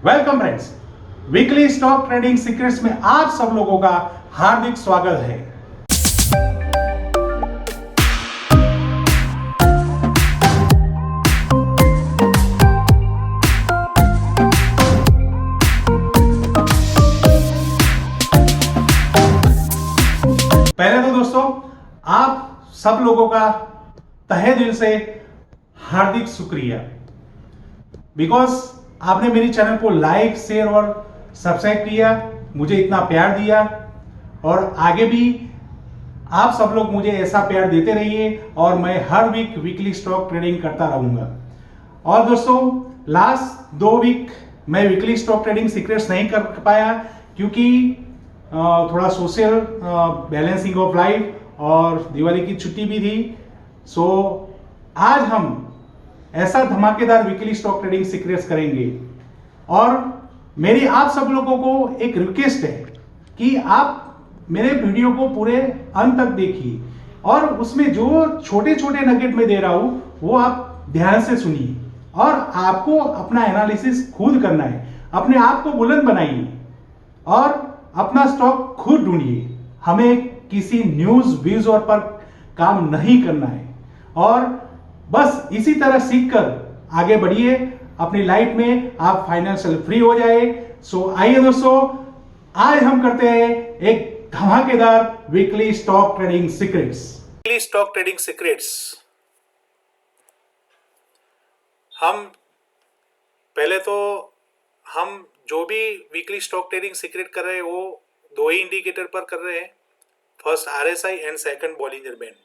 Welcome friends, weekly stock trading secrets में आप सब लोगों का हार्दिक स्वागत है। पहले तो दोस्तों आप सब लोगों का तहे दिल से हार्दिक शुक्रिया, बिकॉज आपने मेरी चैनल को लाइक, शेयर और सब्सक्राइब किया, मुझे इतना प्यार दिया और आगे भी आप सब लोग मुझे ऐसा प्यार देते रहिए और मैं हर वीक वीकली स्टॉक ट्रेडिंग करता रहूंगा। और दोस्तों लास्ट 2 वीक मैं वीकली स्टॉक ट्रेडिंग सीक्रेट्स नहीं कर पाया क्योंकि थोड़ा सोशल बैलेंसिंग ऑफ लाइफ और दिवाली की छुट्टी भी थी। सो आज हम ऐसा धमाकेदार वीकली स्टॉक ट्रेडिंग सीक्रेट्स करेंगे और मेरी आप सब लोगों को एक रिक्वेस्ट है कि आप मेरे वीडियो को पूरे अंत तक देखिए और उसमें जो छोटे छोटे नगेट में दे रहा हूं वो आप ध्यान से सुनिए और आपको अपना एनालिसिस खुद करना है। अपने आप को बुलंद बनाइए और अपना स्टॉक खुद ढूंढिए। हमें किसी न्यूज व्यूज और पर काम नहीं करना है और बस इसी तरह सीखकर आगे बढ़िए। अपनी लाइफ में आप फाइनेंशियल फ्री हो जाए। सो आइए दोस्तों, आज हम करते हैं एक धमाकेदार weekly stock trading secrets. Weekly stock trading secrets. हम पहले तो हम जो भी वीकली स्टॉक ट्रेडिंग सीक्रेट कर रहे हैं वो 2 ही इंडिकेटर पर कर रहे हैं, first RSI and second Bollinger band.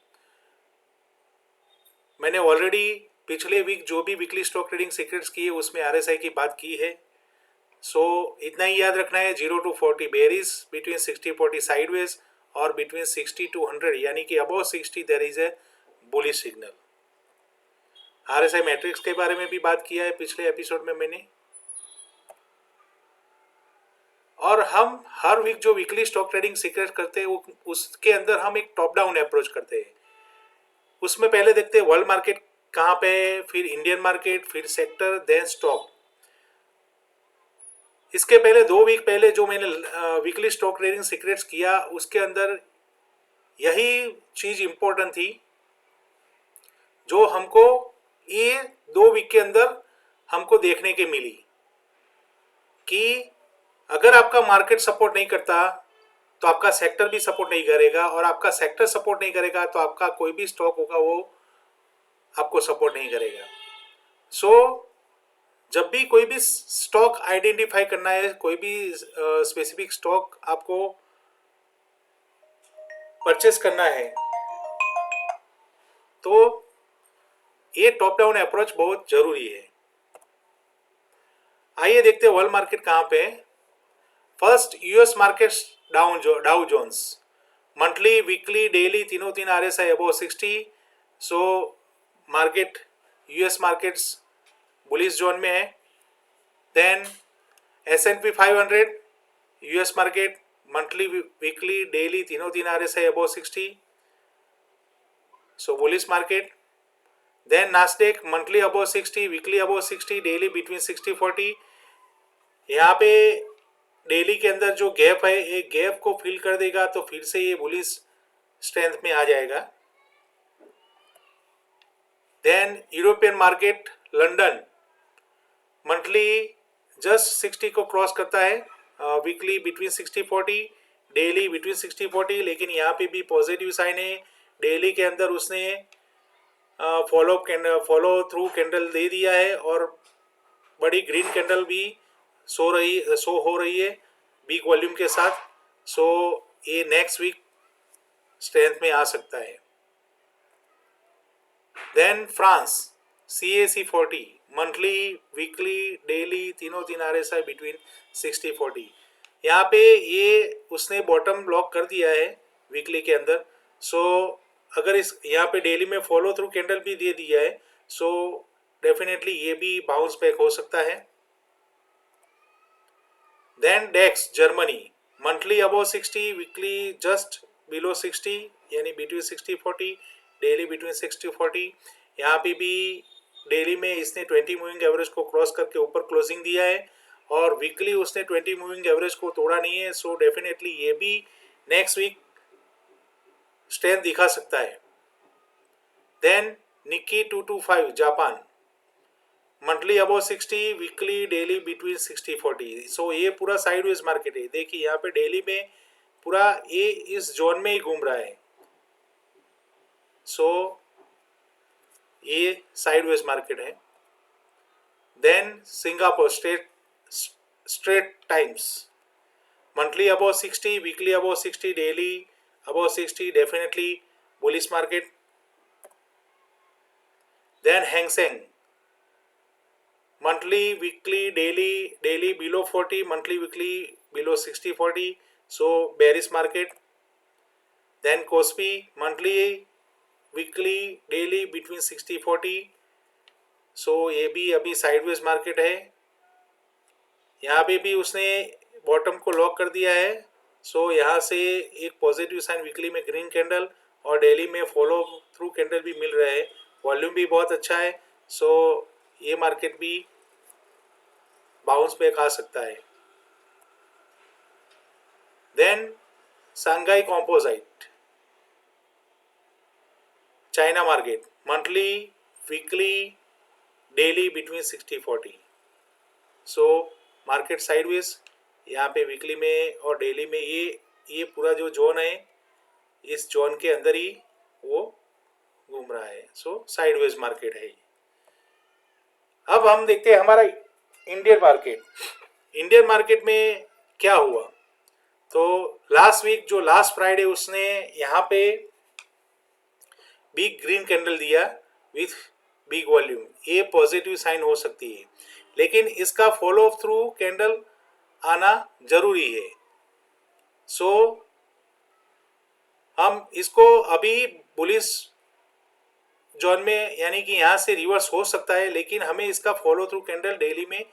मैंने ऑलरेडी पिछले वीक जो भी वीकली स्टॉक ट्रेडिंग सीक्रेट्स किए उसमें आरएसआई की बात की है। सो इतना ही याद रखना है, 0 to 40 बेरिस, बिटवीन 60-40 साइडवेज और बिटवीन 60 to 100 यानी कि above 60 there is a bullish signal. RSI matrix के बारे में भी बात किया है पिछले एपिसोड में मैंने। और हम हर वीक जो वीकली स्टॉक ट्रेडिंग सीक्रेट करते हैं उसके अंदर हम एक टॉप डाउन अप्रोच करते हैं। उसमें पहले देखते हैं वर्ल्ड मार्केट कहाँ पे है, फिर इंडियन मार्केट, फिर सेक्टर, देन स्टॉक। इसके पहले 2 वीक पहले जो मैंने वीकली स्टॉक ट्रेडिंग सीक्रेट्स किया उसके अंदर यही चीज इंपॉर्टेंट थी जो हमको ये 2 वीक के अंदर हमको देखने के मिली कि अगर आपका मार्केट सपोर्ट नहीं करता तो आपका सेक्टर भी सपोर्ट नहीं करेगा और आपका सेक्टर सपोर्ट नहीं करेगा तो आपका कोई भी स्टॉक होगा वो आपको सपोर्ट नहीं करेगा। सो जब भी कोई भी स्टॉक आइडेंटिफाई करना है, कोई भी स्पेसिफिक स्टॉक आपको परचेस करना है तो ये टॉप डाउन अप्रोच बहुत जरूरी है। आइए देखते हैं वर्ल्ड मार्केट कहाँ पे है। First US market Dow Jones monthly, weekly, daily तीनों तीन RSI above 60। So market US markets bullish zone में है। Then S&P 500 US market monthly, weekly, daily तीनों तीन RSI above 60, so bullish market. Then Nasdaq monthly above 60, weekly above 60, daily between 60-40। यहाँ पे daily के अंदर जो गैप है एक गैप को फिल कर देगा तो फिर से ये बुलिश स्ट्रेंथ में आ जाएगा। Then European market London monthly just 60 को क्रॉस करता है, वीकली बिटवीन 60-40, डेली बिटवीन 60-40, लेकिन यहाँ पे भी पॉजिटिव साइन है। डेली के अंदर उसने फॉलो थ्रू कैंडल दे दिया है और बड़ी ग्रीन कैंडल भी शो हो रही है बिग वॉल्यूम के साथ। सो ये नेक्स्ट वीक स्ट्रेंथ में आ सकता है। Then France CAC 40 monthly, weekly, daily तीनों तीन आरएसआई बिटवीन 60-40। यहाँ पे ये उसने बॉटम ब्लॉक कर दिया है वीकली के अंदर। सो अगर इस यहाँ पे डेली में फॉलो थ्रू कैंडल भी दे दिया है सो डेफिनेटली ये भी बाउंस बैक हो सकता है। Then DAX Germany monthly above 60, weekly just below 60 यानी बिटवीन 60-40, डेली बिटवीन 60-40। यहाँ पे भी डेली में इसने 20 मूविंग एवरेज को क्रॉस करके ऊपर क्लोजिंग दिया है और वीकली उसने 20 मूविंग एवरेज को तोड़ा नहीं है, सो डेफिनेटली ये भी नेक्स्ट वीक स्ट्रेंथ दिखा सकता है। Then Nikkei 225 Japan, monthly about 60, weekly daily between 60-40। So ये पूरा साइडवेज मार्केट है। देखिए यहाँ पे डेली में पूरा ये इस जोन में ही घूम रहा है। सो ये साइडवेज मार्केट है। Then Singapore Straits Times, monthly about 60, weekly about 60, daily about 60, definitely bullish market. Then Hang Seng, monthly, weekly, daily below 40, monthly, weekly below 60-40, so bearish market. Then Kospi, monthly, weekly, daily between 60-40, so ये भी अभी sideways market है। यहाँ पे भी उसने bottom को lock कर दिया है। सो यहाँ से एक पॉजिटिव साइन वीकली में ग्रीन कैंडल और डेली में फॉलो थ्रू कैंडल भी मिल रहे हैं। वॉल्यूम भी बहुत अच्छा है। सो ये मार्केट भी बाउंस बैक आ सकता है। Then Shanghai composite China market, monthly, weekly, daily between 60-40, so market sideways. यहाँ पे वीकली में और डेली में ये पूरा जो जोन है, इस जोन के अंदर ही वो घूम रहा है। सो साइडवेज मार्केट है। अब हम देखते हैं हमारा इंडियन मार्केट। इंडियन मार्केट में क्या हुआ, तो लास्ट वीक जो लास्ट फ्राइडे उसने यहाँ पे बिग ग्रीन कैंडल दिया विथ बिग वॉल्यूम, ये पॉजिटिव साइन हो सकती है, लेकिन इसका फॉलो थ्रू कैंडल आना जरूरी है। सो हम इसको अभी बुलिश जोन में, यानी कि यहाँ से रिवर्स हो सकता है, लेकिन हमें इसका फॉलो थ्रू कैंडल डेली में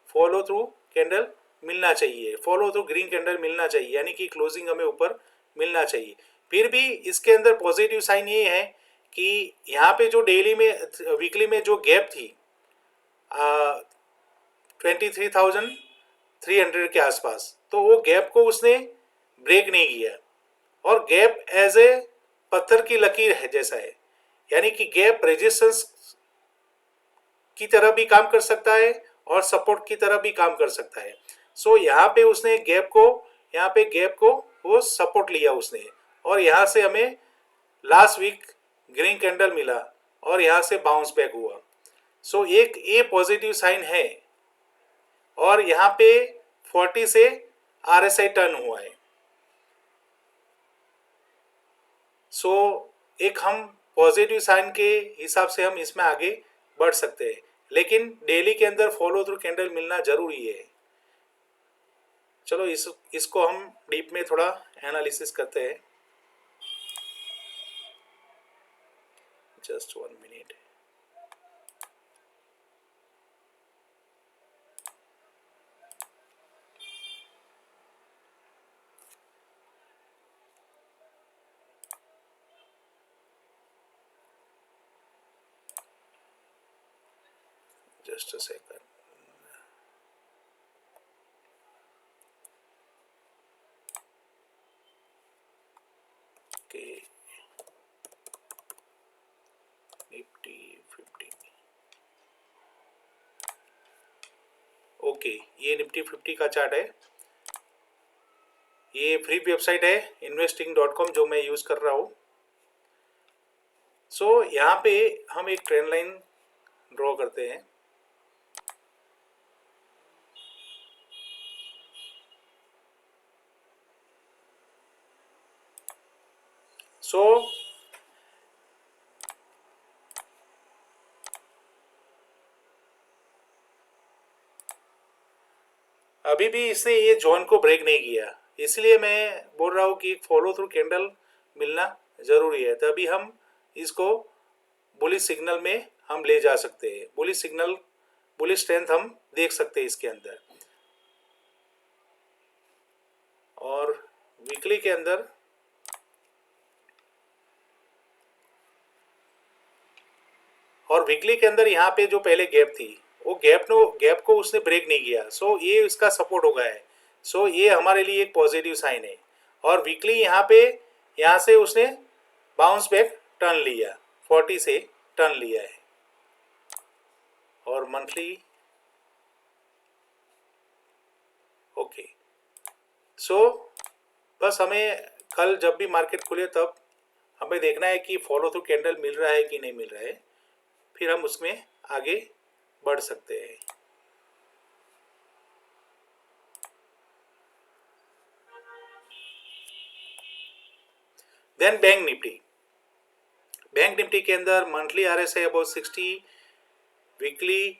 फॉलो थ्रू कैंडल मिलना चाहिए, फॉलो थ्रू ग्रीन कैंडल मिलना चाहिए, यानी कि क्लोजिंग हमें ऊपर मिलना चाहिए। फिर भी इसके अंदर पॉजिटिव साइन ये है कि यहाँ पे जो डेली में वीकली में जो गैप थी 23,300 के आसपास, तो वो गैप को उसने ब्रेक नहीं किया और गैप एज ए पत्थर की लकीर है जैसा है, यानी कि गैप रेजिस्टेंस की तरह भी काम कर सकता है और सपोर्ट की तरह भी काम कर सकता है। सो यहाँ पे उसने गैप को वो सपोर्ट लिया उसने, और यहाँ से हमें लास्ट वीक ग्रीन कैंडल मिला और यहाँ से बाउंस बैक हुआ। सो एक ये पॉजिटिव साइन है, और यहाँ पे 40 से RSI टर्न हुआ है। सो एक हम पॉजिटिव साइन के हिसाब से हम इसमें आगे बढ़ सकते हैं, लेकिन डेली के अंदर फॉलो थ्रू कैंडल मिलना जरूरी है। चलो इसको हम डीप में थोड़ा एनालिसिस करते हैं। Just 1 minute. Just a second. Okay. Nifty 50. Okay, ये निफ्टी 50 का चार्ट है। ये फ्री वेबसाइट है investing.com जो मैं यूज कर रहा हूँ। सो यहाँ पे हम एक ट्रेंड लाइन ड्रॉ करते हैं। सो अभी भी इसने ये जोन को ब्रेक नहीं किया, इसलिए मैं बोल रहा हूँ कि फॉलो थ्रू कैंडल मिलना जरूरी है, तभी हम इसको बुलिश सिग्नल में हम ले जा सकते हैं। बुलिश सिग्नल, बुलिश स्ट्रेंथ हम देख सकते हैं इसके अंदर। और वीकली के अंदर यहाँ पे जो पहले गैप थी वो गैप को उसने ब्रेक नहीं किया, सो ये इसका सपोर्ट हो गया है। सो ये हमारे लिए एक पॉजिटिव साइन है। और वीकली यहाँ से उसने बाउंस बैक टर्न लिया, 40 से टर्न लिया है। और मंथली ओके। सो बस हमें कल जब भी मार्केट खुले तब हमें देखना है कि फॉलो थ्रू कैंडल मिल रहा है कि नहीं मिल रहा है, फिर हम उसमें आगे बढ़ सकते हैं। देन बैंक निफ्टी के अंदर monthly RSI about 60, weekly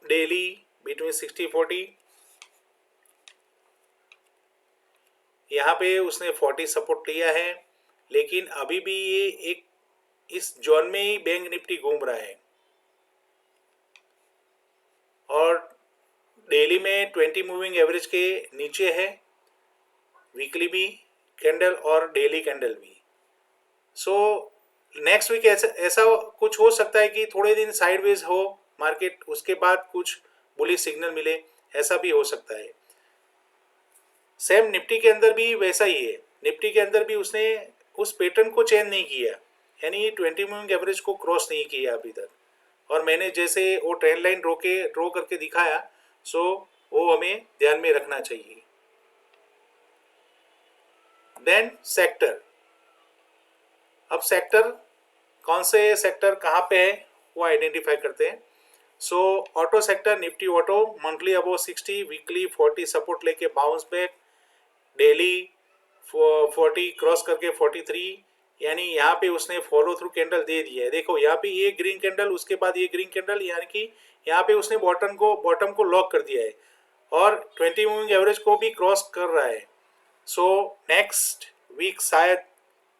daily between 60-40। यहाँ पे उसने 40 सपोर्ट लिया है, लेकिन अभी भी ये एक इस जोन में ही बैंक निफ्टी घूम रहा है। और डेली में 20 मूविंग एवरेज के नीचे है, वीकली भी कैंडल और डेली कैंडल भी। सो नेक्स्ट वीक ऐसा कुछ हो सकता है कि थोड़े दिन साइडवेज हो मार्केट, उसके बाद कुछ बुलिश सिग्नल मिले, ऐसा भी हो सकता है। सेम निफ्टी के अंदर भी वैसा ही है। निफ्टी के अंदर भी उसने उस पैटर्न को चेंज नहीं किया, यानी 20 मूविंग एवरेज को क्रॉस नहीं किया अभी तक। और मैंने जैसे वो ट्रेंड लाइन ड्रॉ करके दिखाया, सो वो हमें ध्यान में रखना चाहिए। देन सेक्टर, अब सेक्टर कौन से सेक्टर कहाँ पे है वो आइडेंटिफाई करते हैं। So auto sector, Nifty auto monthly above 60, weekly 40 support लेके बाउंस बैक, डेली 40 क्रॉस करके 43, यानी यहाँ पे उसने फॉलो थ्रू कैंडल दे दिया है। देखो यहाँ पे ये ग्रीन कैंडल, उसके बाद ये ग्रीन कैंडल, यानी कि यहाँ पे उसने बॉटम को लॉक कर दिया है और 20 मूविंग एवरेज को भी क्रॉस कर रहा है। सो नेक्स्ट वीक शायद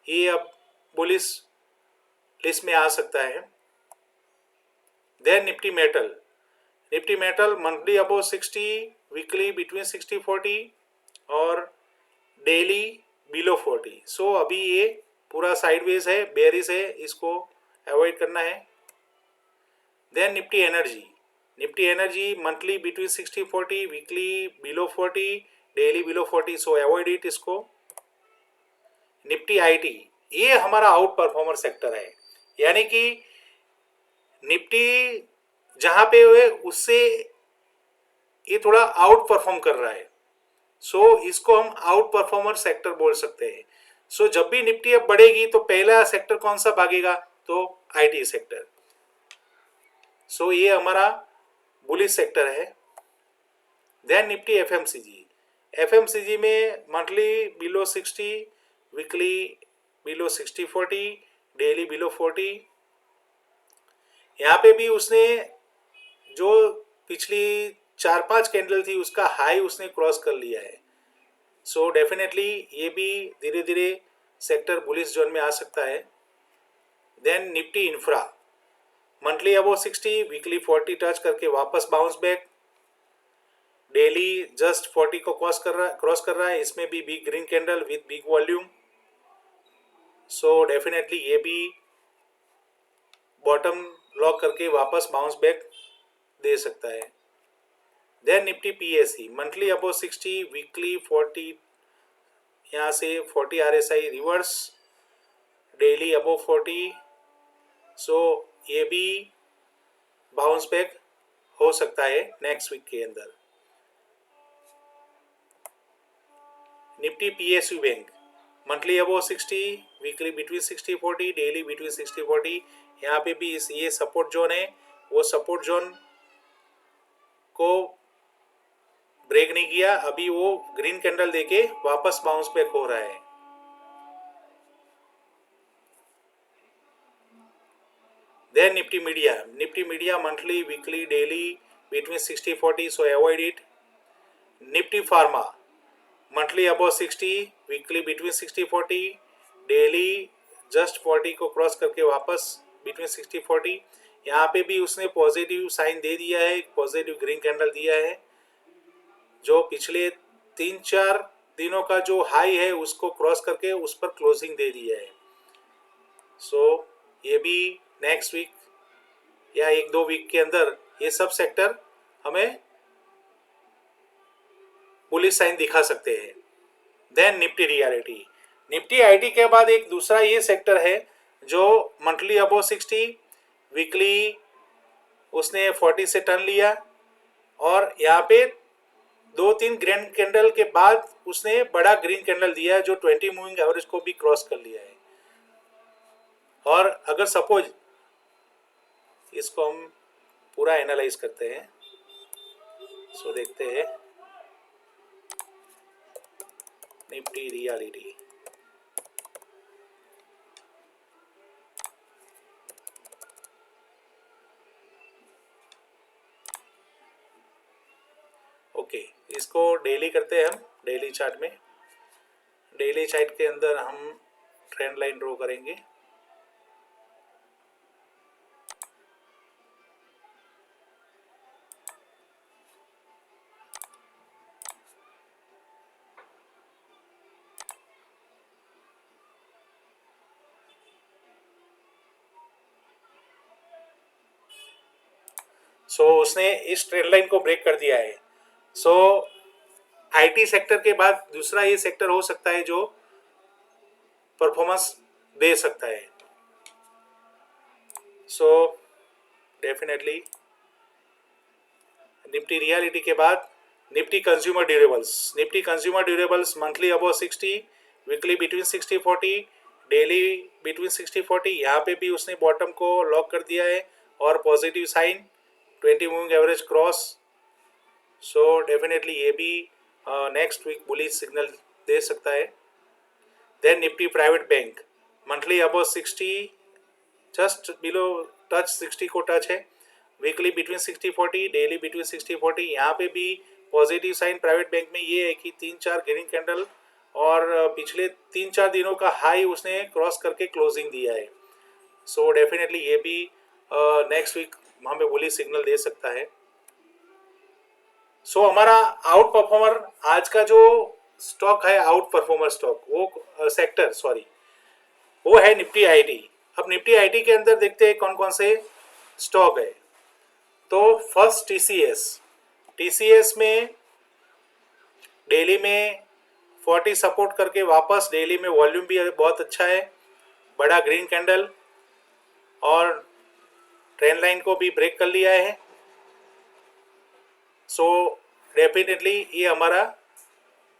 ये अब बुलिश लिस्ट में आ सकता है। Then Nifty metal monthly above 60, weekly between 60-40 और डेली बिलो 40। सो अभी ये पूरा साइडवेज है, बेयरिश है, इसको अवॉइड करना है। Then Nifty energy monthly between 60-40, weekly below 40, daily below 40, so avoid it इसको। निफ्टी IT, ये हमारा आउट परफॉर्मर सेक्टर है, यानी कि निफ्टी जहां पे हुए उससे ये थोड़ा आउट परफॉर्म कर रहा है। सो इसको हम आउट परफॉर्मर सेक्टर बोल सकते हैं। सो जब भी निफ्टी अब बढ़ेगी तो पहला सेक्टर कौन सा भागेगा, तो IT सेक्टर। सो ये हमारा बुलिश सेक्टर है। देन निफ्टी एफएमसीजी में monthly below 60, weekly below 60-40, daily below 40। यहाँ पे भी उसने जो पिछली 4-5 कैंडल थी उसका हाई उसने क्रॉस कर लिया है। सो डेफिनेटली ये भी धीरे धीरे सेक्टर बुलिश जोन में आ सकता है। Then Nifty infra monthly above 60, weekly 40 touch करके वापस बाउंस बैक, डेली जस्ट 40 को क्रॉस कर रहा है, इसमें भी big green candle with big volume. So definitely ये भी बॉटम लॉक करके वापस बाउंस बैक दे सकता है। Then Nifty PSE monthly above 60, weekly 40, यहाँ से 40 RSI रिवर्स, डेली अबो 40। सो ये भी बाउंस बैक हो सकता है नेक्स्ट वीक के अंदर। Nifty PSU bank monthly above 60, weekly between 60-40, daily between 60-40। यहाँ पे भी ये सपोर्ट जोन है, वो सपोर्ट जोन को ब्रेक नहीं किया, अभी वो ग्रीन कैंडल देके वापस बाउंस बैक हो रहा है। Then Nifty media monthly, weekly, daily between 60-40, so avoid it. Nifty pharma monthly above 60, weekly between 60-40, daily just 40 को क्रॉस करके वापस बिटवीन 60-40। यहाँ पे भी उसने पॉजिटिव साइन दे दिया है, पॉजिटिव ग्रीन कैंडल दिया है, जो पिछले 3-4 दिनों का जो हाई है उसको क्रॉस करके उस पर क्लोजिंग दे दिया है। सो ये भी नेक्स्ट वीक या 1-2 वीक के अंदर ये सब सेक्टर हमें बुलिश साइन दिखा सकते हैं। Then Nifty realty, Nifty IT के बाद एक दूसरा ये सेक्टर है जो मंथली अबो 60, वीकली उसने 40 से टर्न लिया और यहाँ पे 2-3 ग्रीन कैंडल के बाद उसने बड़ा ग्रीन कैंडल दिया है जो 20 मूविंग एवरेज को भी क्रॉस कर लिया है। और अगर सपोज इसको हम पूरा एनालाइज करते हैं, सो देखते हैं निफ्टी रियलिटी। ओके, इसको डेली करते हैं हम, डेली चार्ट में। डेली चार्ट के अंदर हम ट्रेंड लाइन ड्रॉ करेंगे। सो उसने इस ट्रेंड लाइन को ब्रेक कर दिया है। सो आईटी सेक्टर के बाद दूसरा ये सेक्टर हो सकता है जो परफॉर्मेंस दे सकता है। सो डेफिनेटली निफ्टी रियलिटी के बाद Nifty consumer durables, Nifty consumer durables monthly above 60, weekly between 60-40, daily between 60-40। यहाँ पे भी उसने बॉटम को लॉक कर दिया है और positive sign 20 moving average cross. So definitely ये भी नेक्स्ट वीक बुलिश सिग्नल दे सकता है। Then Nifty private bank monthly above 60, just below touch 60 को टच है, वीकली बिटवीन 60-40, डेली बिटवीन 60-40। यहाँ पे भी पॉजिटिव साइन प्राइवेट बैंक में ये है कि 3-4 ग्रीन कैंडल और पिछले 3-4 दिनों का हाई उसने क्रॉस करके क्लोजिंग दिया है। सो डेफिनेटली ये भी नेक्स्ट वीक हमें बुलिश सिग्नल दे सकता है। सो हमारा आउट परफॉर्मर आज का जो स्टॉक है, आउट परफॉर्मर स्टॉक, वो सेक्टर सॉरी, वो है निफ्टी आईटी। अब निफ्टी आईटी के अंदर देखते हैं कौन कौन से स्टॉक है। तो फर्स्ट टीसीएस, टीसीएस में डेली में 40 सपोर्ट करके वापस डेली में वॉल्यूम भी बहुत अच्छा है, बड़ा ग्रीन कैंडल और ट्रेंड लाइन को भी ब्रेक कर लिया है। सो डेफिनेटली ये हमारा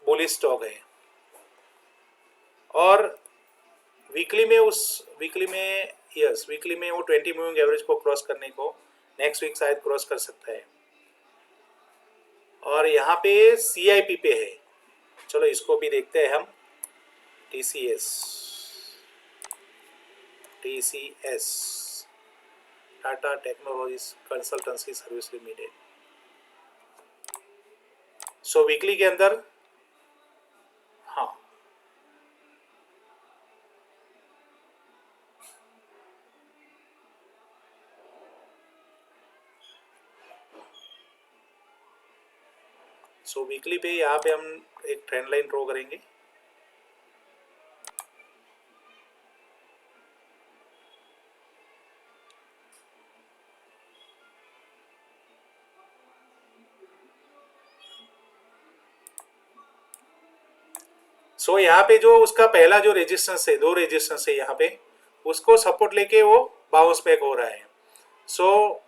बुलिश स्टॉक है। और वीकली में वीकली में वो 20 मूविंग एवरेज को क्रॉस करने को नेक्स्ट वीक शायद क्रॉस कर सकता है। और यहाँ पे सीआईपी पे है, चलो इसको भी देखते हैं हम। TCS, Tata technologies consultancy service limited. सो वीकली के अंदर हाँ, सो वीकली पे यहाँ पे हम एक ट्रेंड लाइन ड्रॉ करेंगे। सो यहाँ पे जो उसका पहला जो रेजिस्टेंस है, 2 रेजिस्टेंस है यहाँ पे, उसको सपोर्ट लेके वो बाउंस बैक हो रहा है। सो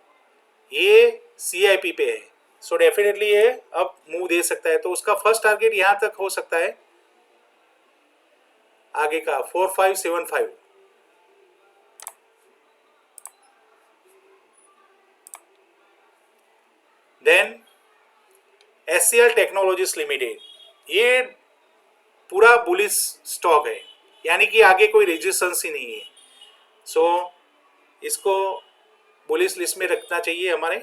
ये सीआईपी पे है। सो डेफिनेटली ये अब मूव दे सकता है। तो उसका फर्स्ट टारगेट यहाँ तक हो सकता है, आगे का 4575। देन एचसीएल टेक्नोलॉजीज लिमिटेड, ये पूरा बुलिश स्टॉक है, यानी कि आगे कोई रेजिस्टेंस ही नहीं है। सो इसको बुलिश लिस्ट में रखना चाहिए हमारे।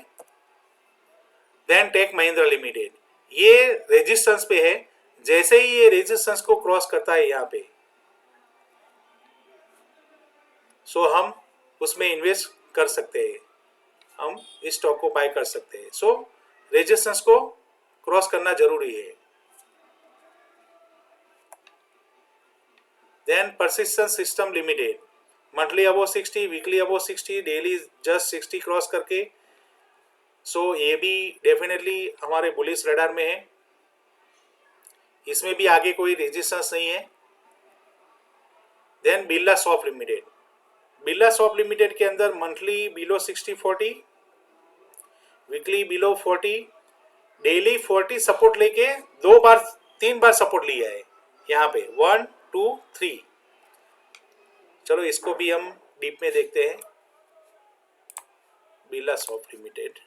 देन टेक महिंद्रा लिमिटेड, ये रेजिस्टेंस पे है, जैसे ही ये रेजिस्टेंस को क्रॉस करता है यहाँ पे, सो हम उसमें इन्वेस्ट कर सकते हैं, हम इस स्टॉक को बाय कर सकते हैं। सो रेजिस्टेंस को क्रॉस करना जरूरी है। Then Persistent system limited, monthly above 60, weekly above 60, daily just 60 cross करके सो ये भी डेफिनेटली हमारे बुलिश रडार में है, इसमें भी आगे कोई रेजिस्टेंस नहीं है। Then Birla soft limited, Birla soft limited के अंदर monthly below 60-40, weekly below 40, daily 40 support लेके 3 बार सपोर्ट लिया है यहाँ पे 1, 2, 3। चलो इसको भी हम डीप में देखते हैं। बिरला सॉफ्ट लिमिटेड,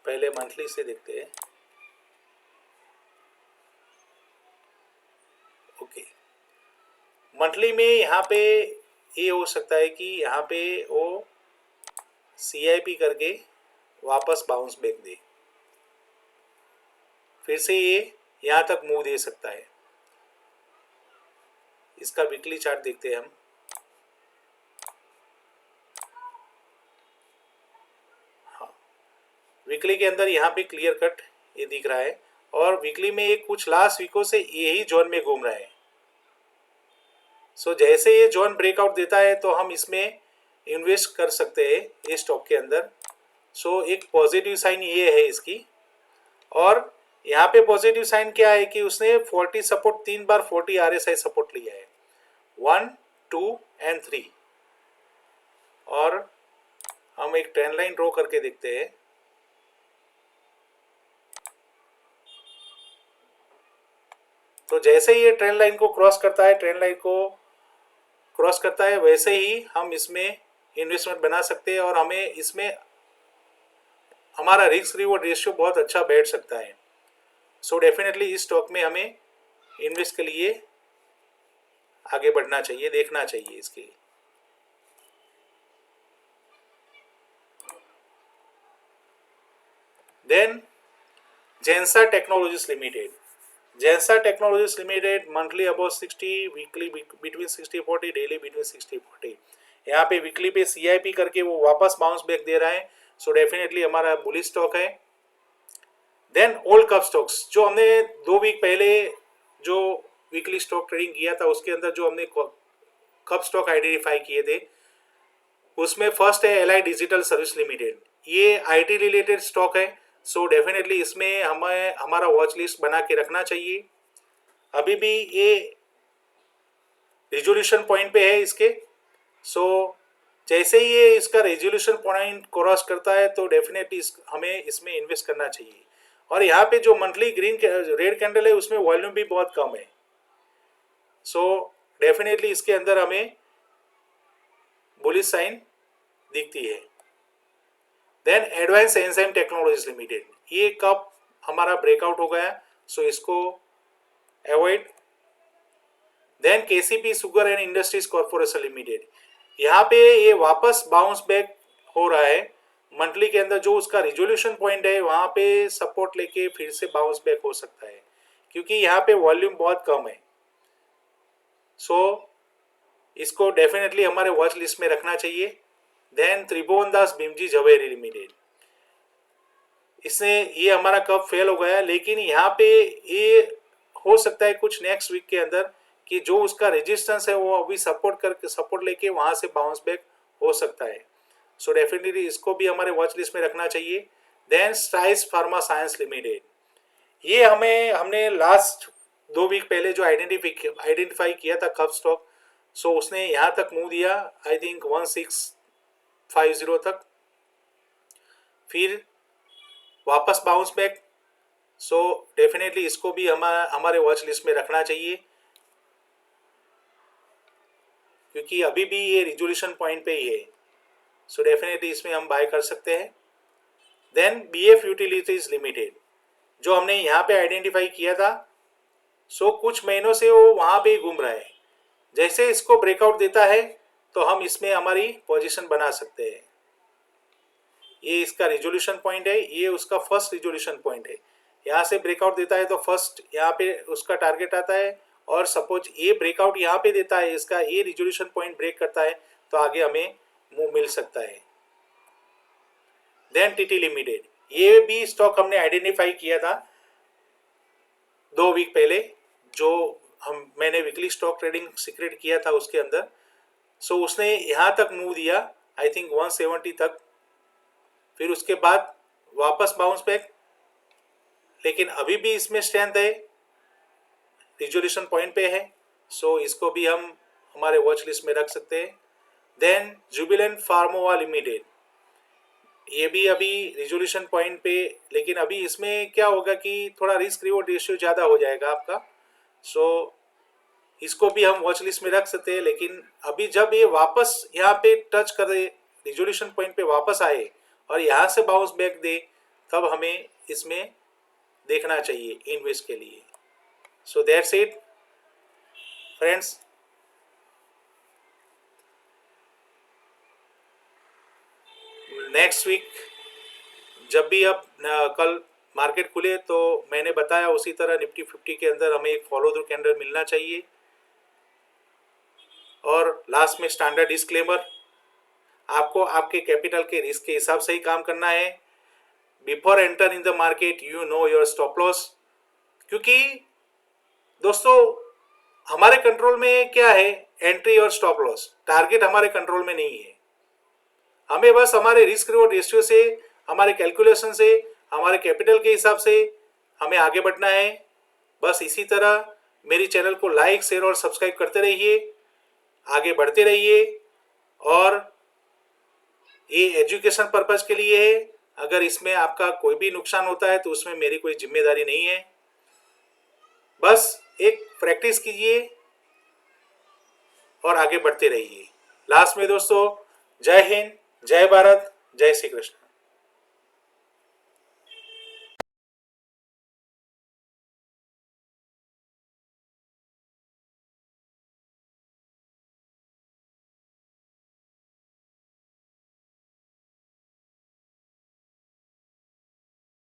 पहले मंथली से देखते हैं। ओके, मंथली में यहाँ पे ये हो सकता है कि यहाँ पे वो CIP करके वापस बाउंस बैक दे, फिर से ये यहाँ तक मूव दे सकता है। इसका वीकली चार्ट देखते हैं हम। हाँ, वीकली के अंदर यहाँ पे क्लियर कट ये दिख रहा है, और वीकली में ये कुछ लास्ट वीकों से यही जोन में घूम रहा है। सो जैसे ये जोन ब्रेकआउट देता है तो हम इसमें इन्वेस्ट कर सकते हैं ये स्टॉक के अंदर। सो एक पॉजिटिव साइन ये है इसकी। और यहाँ पे पॉजिटिव साइन क्या है कि उसने 40 सपोर्ट 3 बार 40 RSI सपोर्ट लिया है, 1, 2 एंड 3। और हम एक ट्रेंड लाइन ड्रॉ करके देखते हैं। तो जैसे ही ये ट्रेंड लाइन को क्रॉस करता है, वैसे ही हम इसमें इन्वेस्टमेंट बना सकते हैं, और हमें इसमें हमारा रिस्क रिवॉर्ड रेशियो बहुत अच्छा बैठ सकता है। सो डेफिनेटली इस स्टॉक में हमें इन्वेस्ट के लिए आगे बढ़ना चाहिए, देखना चाहिए इसके। Then Zensar Technologies Limited, Zensar Technologies Limited monthly about 60, weekly between 60-40, daily between 60-40। यहाँ पे वीकली पे CIP करके वो वापस बाउंस बैक दे रहा है। सो डेफिनेटली हमारा बुलिश स्टॉक है। देन ओल्ड कप स्टॉक्स, जो हमने 2 वीक पहले जो वीकली स्टॉक ट्रेडिंग किया था उसके अंदर जो हमने कप स्टॉक आइडेंटिफाई किए थे, उसमें फर्स्ट है LI डिजिटल सर्विस लिमिटेड। ये IT रिलेटेड स्टॉक है। सो डेफिनेटली इसमें हमें हमारा वॉच लिस्ट बना के रखना चाहिए। अभी भी ये रिजोल्यूशन पॉइंट पे है इसके। सो जैसे ही ये इसका रेजोल्यूशन पॉइंट क्रॉस करता है तो डेफिनेटली हमें इसमें इन्वेस्ट करना चाहिए। और यहाँ पे जो मंथली रेड कैंडल है उसमें वॉल्यूम भी बहुत कम है। सो डेफिनेटली इसके अंदर हमें बुलिश साइन दिखती है। Then advance enzyme technologies limited, ये कब हमारा ब्रेकआउट हो गया, सो इसको avoid. Then KCP sugar and industries corporation limited, यहाँ पे ये वापस बाउंस बैक हो रहा है। मंथली के अंदर जो उसका रिजोल्यूशन पॉइंट है वहाँ पे सपोर्ट लेके फिर से बाउंस बैक हो सकता है, क्योंकि यहाँ पे वॉल्यूम बहुत कम है। सो इसको डेफिनेटली हमारे वॉच लिस्ट में रखना चाहिए। देन त्रिभुवन दास भीमजी झवेरी लिमिटेड, इसने ये हमारा कब फेल हो गया, लेकिन यहाँ पे ये हो सकता है कुछ नेक्स्ट वीक के अंदर कि जो उसका रेजिस्टेंस है वो अभी सपोर्ट लेके वहां से बाउंस बैक हो सकता है। सो डेफिनेटली इसको भी हमारे वॉच लिस्ट में रखना चाहिए। देन स्ट्राइस फार्मा साइंस लिमिटेड, ये हमने लास्ट 2 वीक पहले जो आइडेंटिफाई किया था कप स्टॉक, सो उसने यहाँ तक मूव दिया, आई थिंक 1650 तक, फिर वापस बाउंस बैक। सो डेफिनेटली इसको भी हमारे वॉच लिस्ट में रखना चाहिए, क्योंकि अभी भी ये रिजोल्यूशन पॉइंट पे ही है। सो डेफिनेटली इसमें हम बाय कर सकते हैं। देन BF यूटिलिटीज लिमिटेड, जो हमने यहाँ पे आइडेंटिफाई किया था, सो कुछ महीनों से वो वहाँ पे ही घूम रहा है। जैसे इसको ब्रेकआउट देता है तो हम इसमें हमारी पोजीशन बना सकते हैं। ये इसका रिजोल्यूशन पॉइंट है, ये उसका फर्स्ट रिजोल्यूशन पॉइंट है। यहाँ से ब्रेकआउट देता है तो फर्स्ट यहाँ पे उसका टारगेट आता है, और सपोज ये ब्रेकआउट यहाँ पे देता है, इसका ये रिजोल्यूशन पॉइंट ब्रेक करता है तो आगे हमें मूव मिल सकता है। देन टीटी लिमिटेड, ये भी स्टॉक हमने आइडेंटिफाई किया था 2 वीक पहले, जो मैंने वीकली स्टॉक ट्रेडिंग सीक्रेट किया था उसके अंदर। सो उसने यहाँ तक मूव दिया, आई थिंक 170 तक, फिर उसके बाद वापस बाउंस बैक, लेकिन अभी भी इसमें स्ट्रेंथ है, रिजोल्यूशन पॉइंट पे है। सो इसको भी हम हमारे वॉच लिस्ट में रख सकते हैं। देन जुबिलेंट फार्मोवा लिमिटेड, ये भी अभी रिजोल्यूशन पॉइंट पे, लेकिन अभी इसमें क्या होगा कि थोड़ा रिस्क रिवॉर्ड रेशियो ज़्यादा हो जाएगा आपका। सो इसको भी हम वॉच लिस्ट में रख सकते हैं, लेकिन अभी जब ये वापस यहाँ पे टच करे, रिजोल्यूशन पॉइंट पे वापस आए और यहाँ से बाउंस बैक दे, तब हमें इसमें देखना चाहिए इन्वेस्ट के लिए। So that's it friends. Next week जब भी अब कल मार्केट खुले तो मैंने बताया उसी तरह निफ्टी 50 के अंदर हमें एक फॉलो थ्रू कैंडल मिलना चाहिए। और लास्ट में स्टैंडर्ड डिस्क्लेमर, आपको आपके कैपिटल के रिस्क के हिसाब से ही काम करना है। Before enter in the market you know your stop loss, क्योंकि दोस्तों हमारे कंट्रोल में क्या है, एंट्री और स्टॉप लॉस, टारगेट हमारे कंट्रोल में नहीं है। हमें बस हमारे रिस्क रिवॉर्ड रेशियो से, हमारे कैलकुलेशन से, हमारे कैपिटल के हिसाब से हमें आगे बढ़ना है। बस इसी तरह मेरी चैनल को लाइक, शेयर और सब्सक्राइब करते रहिए, आगे बढ़ते रहिए। और ये एजुकेशन पर्पज के लिए है, अगर इसमें आपका कोई भी नुकसान होता है तो उसमें मेरी कोई जिम्मेदारी नहीं है। बस एक प्रैक्टिस कीजिए और आगे बढ़ते रहिए। लास्ट में दोस्तों, जय हिंद, जय भारत, जय श्री कृष्ण।